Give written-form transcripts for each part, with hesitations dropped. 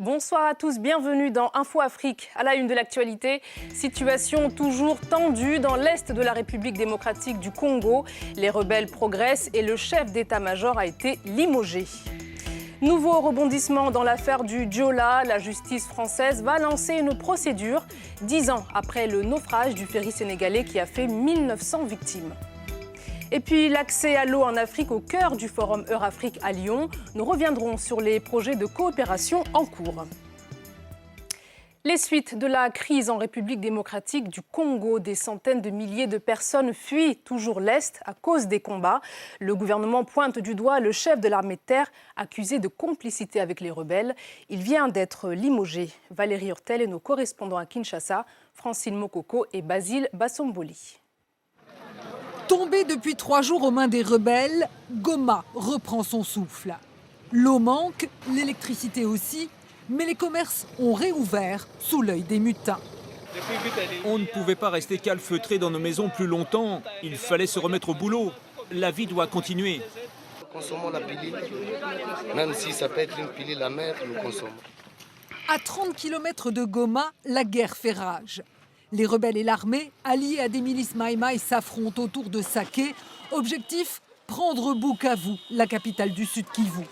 Bonsoir à tous, bienvenue dans Info Afrique. À la une de l'actualité, situation toujours tendue dans l'est de la République démocratique du Congo. Les rebelles progressent et le chef d'état-major a été limogé. Nouveau rebondissement dans l'affaire du Joola. La justice française va lancer une procédure 10 ans après le naufrage du ferry sénégalais qui a fait 1900 victimes. Et puis l'accès à l'eau en Afrique au cœur du forum Eurafrique à Lyon. Nous reviendrons sur les projets de coopération en cours. Les suites de la crise en République démocratique du Congo, des centaines de milliers de personnes fuient toujours l'Est à cause des combats. Le gouvernement pointe du doigt le chef de l'armée de terre accusé de complicité avec les rebelles. Il vient d'être limogé. Valérie Hurtel et nos correspondants à Kinshasa, Francine Mokoko et Basile Bassomboli. Tombé depuis 3 jours aux mains des rebelles, Goma reprend son souffle. L'eau manque, l'électricité aussi, mais les commerces ont réouvert sous l'œil des mutins. On ne pouvait pas rester calfeutrés dans nos maisons plus longtemps. Il fallait se remettre au boulot. La vie doit continuer. Nous consommons la pilule, même si ça peut être une pilule amère, nous consommons. À 30 km de Goma, la guerre fait rage. Les rebelles et l'armée, alliés à des milices Maï-Maï, s'affrontent autour de Saké. Objectif, prendre Bukavu, la capitale du Sud Kivu.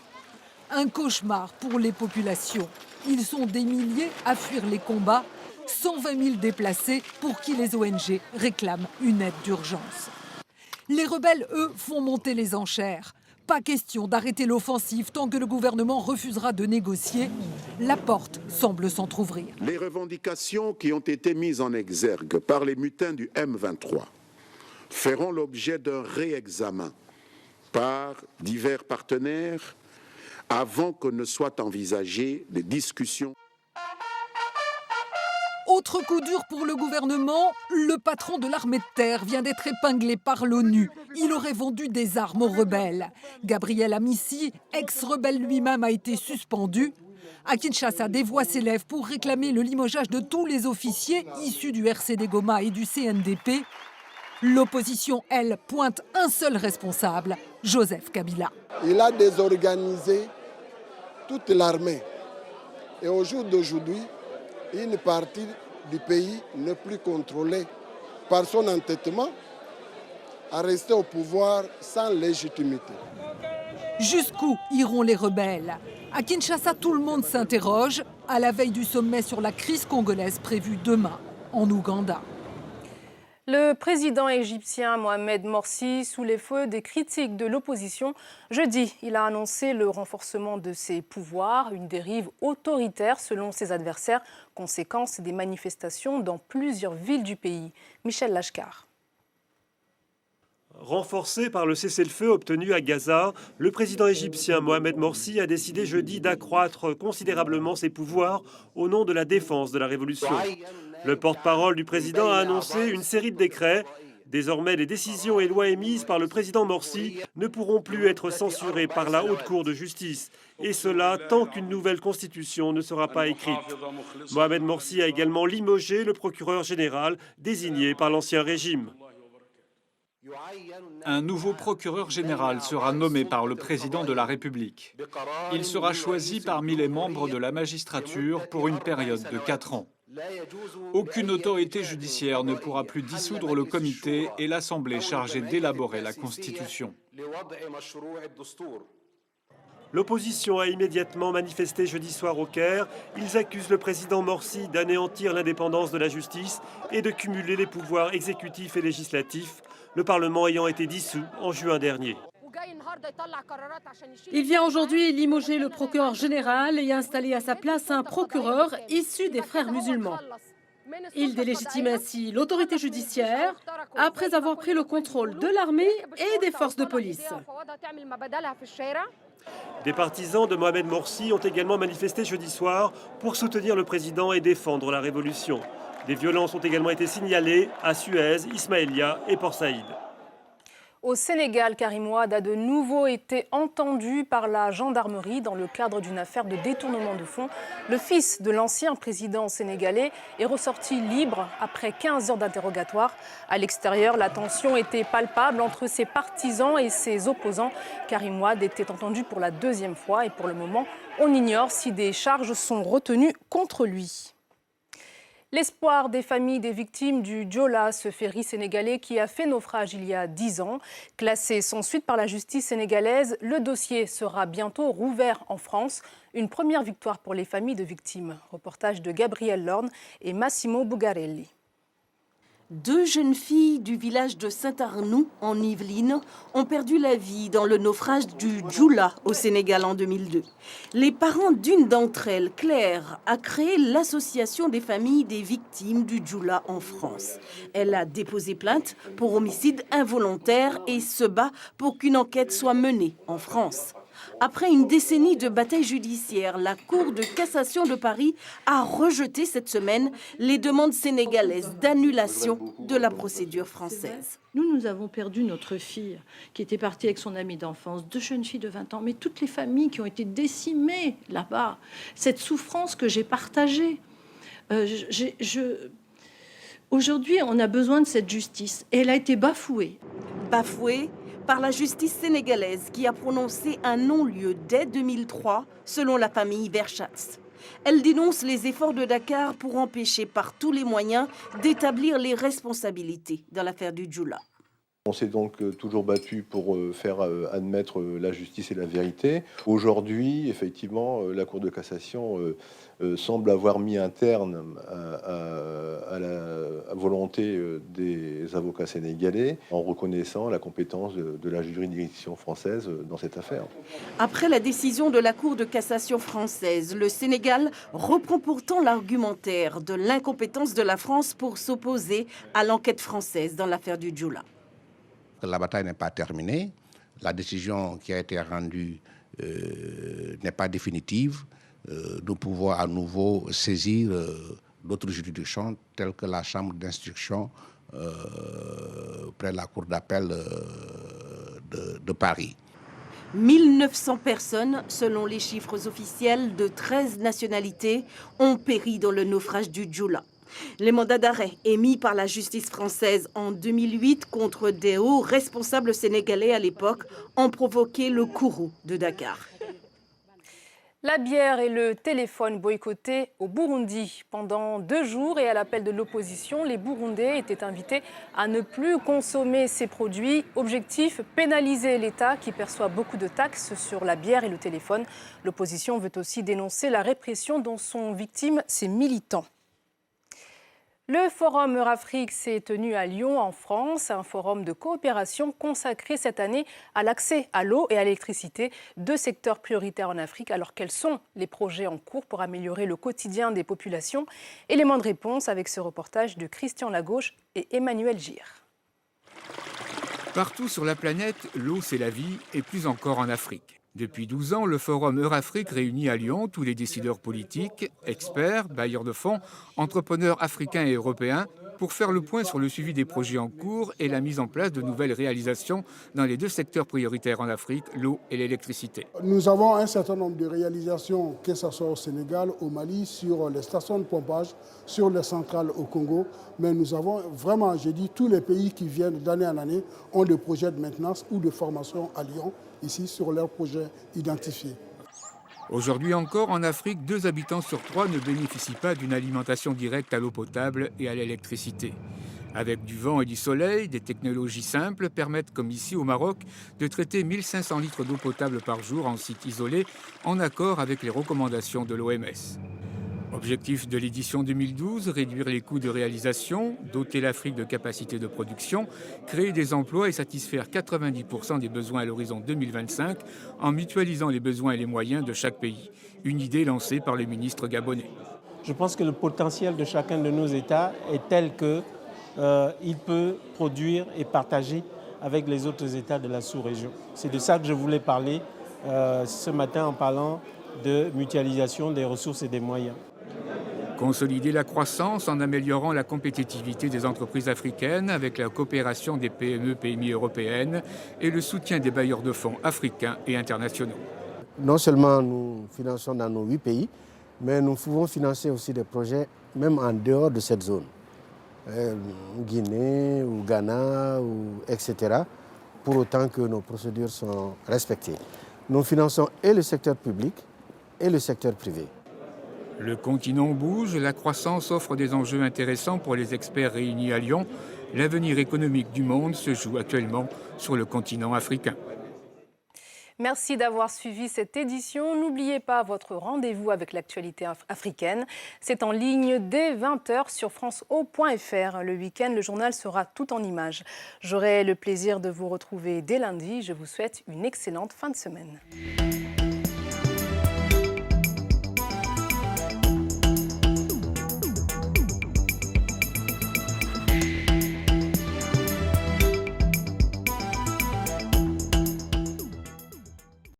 Un cauchemar pour les populations. Ils sont des milliers à fuir les combats, 120 000 déplacés pour qui les ONG réclament une aide d'urgence. Les rebelles, eux, font monter les enchères. Pas question d'arrêter l'offensive tant que le gouvernement refusera de négocier. La porte semble s'entrouvrir. Les revendications qui ont été mises en exergue par les mutins du M23 feront l'objet d'un réexamen par divers partenaires avant que ne soient envisagées des discussions. Autre coup dur pour le gouvernement, le patron de l'armée de terre vient d'être épinglé par l'ONU. Il aurait vendu des armes aux rebelles. Gabriel Amissi, ex-rebelle lui-même, a été suspendu. À Kinshasa, des voix s'élèvent pour réclamer le limogeage de tous les officiers issus du RCD Goma et du CNDP. L'opposition, elle, pointe un seul responsable, Joseph Kabila. Il a désorganisé toute l'armée. Et au jour d'aujourd'hui, une partie du pays n'est plus contrôlée par son entêtement à rester au pouvoir sans légitimité. Jusqu'où iront les rebelles? À Kinshasa, tout le monde s'interroge à la veille du sommet sur la crise congolaise prévu demain en Ouganda. Le président égyptien Mohamed Morsi, sous les feux des critiques de l'opposition, jeudi, il a annoncé le renforcement de ses pouvoirs, une dérive autoritaire selon ses adversaires, conséquence des manifestations dans plusieurs villes du pays. Michel Lachkar. Renforcé par le cessez-le-feu obtenu à Gaza, le président égyptien Mohamed Morsi a décidé jeudi d'accroître considérablement ses pouvoirs au nom de la défense de la révolution. Le porte-parole du président a annoncé une série de décrets. Désormais, les décisions et lois émises par le président Morsi ne pourront plus être censurées par la Haute Cour de justice. Et cela tant qu'une nouvelle constitution ne sera pas écrite. Mohamed Morsi a également limogé le procureur général désigné par l'ancien régime. Un nouveau procureur général sera nommé par le président de la République. Il sera choisi parmi les membres de la magistrature pour une période de 4 ans. Aucune autorité judiciaire ne pourra plus dissoudre le comité et l'Assemblée chargée d'élaborer la Constitution. L'opposition a immédiatement manifesté jeudi soir au Caire. Ils accusent le président Morsi d'anéantir l'indépendance de la justice et de cumuler les pouvoirs exécutifs et législatifs, le Parlement ayant été dissous en juin dernier. Il vient aujourd'hui limoger le procureur général et installer à sa place un procureur issu des frères musulmans. Il délégitime ainsi l'autorité judiciaire après avoir pris le contrôle de l'armée et des forces de police. Des partisans de Mohamed Morsi ont également manifesté jeudi soir pour soutenir le président et défendre la révolution. Des violences ont également été signalées à Suez, Ismaïlia et Port Saïd. Au Sénégal, Karim Wade a de nouveau été entendu par la gendarmerie dans le cadre d'une affaire de détournement de fonds. Le fils de l'ancien président sénégalais est ressorti libre après 15 heures d'interrogatoire. À l'extérieur, la tension était palpable entre ses partisans et ses opposants. Karim Wade était entendu pour la deuxième fois et pour le moment, on ignore si des charges sont retenues contre lui. L'espoir des familles des victimes du Joola, ce ferry sénégalais qui a fait naufrage il y a 10 ans. Classé sans suite par la justice sénégalaise, le dossier sera bientôt rouvert en France. Une première victoire pour les familles de victimes. Reportage de Gabriel Lorne et Massimo Bugarelli. 2 jeunes filles du village de Saint-Arnoux, en Yvelines, ont perdu la vie dans le naufrage du Joola au Sénégal en 2002. Les parents d'une d'entre elles, Claire, a créé l'association des familles des victimes du Joola en France. Elle a déposé plainte pour homicide involontaire et se bat pour qu'une enquête soit menée en France. Après une décennie de bataille judiciaire, la Cour de cassation de Paris a rejeté cette semaine les demandes sénégalaises d'annulation de la procédure française. Nous avons perdu notre fille qui était partie avec son amie d'enfance, 2 jeunes filles de 20 ans, mais toutes les familles qui ont été décimées là-bas, cette souffrance que j'ai partagée. Aujourd'hui, on a besoin de cette justice et elle a été bafouée. Bafouée par la justice sénégalaise qui a prononcé un non-lieu dès 2003, selon la famille Verchatz. Elle dénonce les efforts de Dakar pour empêcher par tous les moyens d'établir les responsabilités dans l'affaire du Joola. On s'est donc toujours battu pour faire admettre la justice et la vérité. Aujourd'hui, effectivement, la Cour de cassation semble avoir mis un terme à la volonté des avocats sénégalais en reconnaissant la compétence de la juridiction française dans cette affaire. Après la décision de la Cour de cassation française, le Sénégal reprend pourtant l'argumentaire de l'incompétence de la France pour s'opposer à l'enquête française dans l'affaire du Joola. La bataille n'est pas terminée, la décision qui a été rendue n'est pas définitive. Nous pouvons à nouveau saisir d'autres juridictions telles que la chambre d'instruction près de la cour d'appel de Paris. 1900 personnes, selon les chiffres officiels de 13 nationalités, ont péri dans le naufrage du Joola. Les mandats d'arrêt émis par la justice française en 2008 contre des hauts responsables sénégalais à l'époque ont provoqué le courroux de Dakar. La bière et le téléphone boycottés au Burundi. Pendant 2 jours et à l'appel de l'opposition, les Burundais étaient invités à ne plus consommer ces produits. Objectif, pénaliser l'État qui perçoit beaucoup de taxes sur la bière et le téléphone. L'opposition veut aussi dénoncer la répression dont sont victimes ces militants. Le Forum Eurafrique s'est tenu à Lyon, en France, un forum de coopération consacré cette année à l'accès à l'eau et à l'électricité, 2 secteurs prioritaires en Afrique. Alors quels sont les projets en cours pour améliorer le quotidien des populations? Élément de réponse avec ce reportage de Christian Lagauche et Emmanuel Gir. Partout sur la planète, l'eau c'est la vie et plus encore en Afrique. Depuis 12 ans, le Forum Eurafrique réunit à Lyon tous les décideurs politiques, experts, bailleurs de fonds, entrepreneurs africains et européens pour faire le point sur le suivi des projets en cours et la mise en place de nouvelles réalisations dans les 2 secteurs prioritaires en Afrique, l'eau et l'électricité. Nous avons un certain nombre de réalisations, que ce soit au Sénégal, au Mali, sur les stations de pompage, sur les centrales au Congo. Mais nous avons vraiment, j'ai dit, tous les pays qui viennent d'année en année ont des projets de maintenance ou de formation à Lyon, ici sur leurs projets identifiés. Aujourd'hui encore, en Afrique, 2 habitants sur 3 ne bénéficient pas d'une alimentation directe à l'eau potable et à l'électricité. Avec du vent et du soleil, des technologies simples permettent, comme ici au Maroc, de traiter 1500 litres d'eau potable par jour en site isolé, en accord avec les recommandations de l'OMS. Objectif de l'édition 2012, réduire les coûts de réalisation, doter l'Afrique de capacités de production, créer des emplois et satisfaire 90% des besoins à l'horizon 2025 en mutualisant les besoins et les moyens de chaque pays. Une idée lancée par le ministre gabonais. Je pense que le potentiel de chacun de nos États est tel qu'il peut produire et partager avec les autres États de la sous-région. C'est de ça que je voulais parler ce matin en parlant de mutualisation des ressources et des moyens. Consolider la croissance en améliorant la compétitivité des entreprises africaines avec la coopération des PME-PMI européennes et le soutien des bailleurs de fonds africains et internationaux. Non seulement nous finançons dans nos 8 pays, mais nous pouvons financer aussi des projets même en dehors de cette zone. Guinée ou Ghana, etc. Pour autant que nos procédures sont respectées. Nous finançons et le secteur public et le secteur privé. Le continent bouge, la croissance offre des enjeux intéressants pour les experts réunis à Lyon. L'avenir économique du monde se joue actuellement sur le continent africain. Merci d'avoir suivi cette édition. N'oubliez pas votre rendez-vous avec l'actualité africaine. C'est en ligne dès 20h sur franceo.fr. Le week-end, le journal sera tout en images. J'aurai le plaisir de vous retrouver dès lundi. Je vous souhaite une excellente fin de semaine.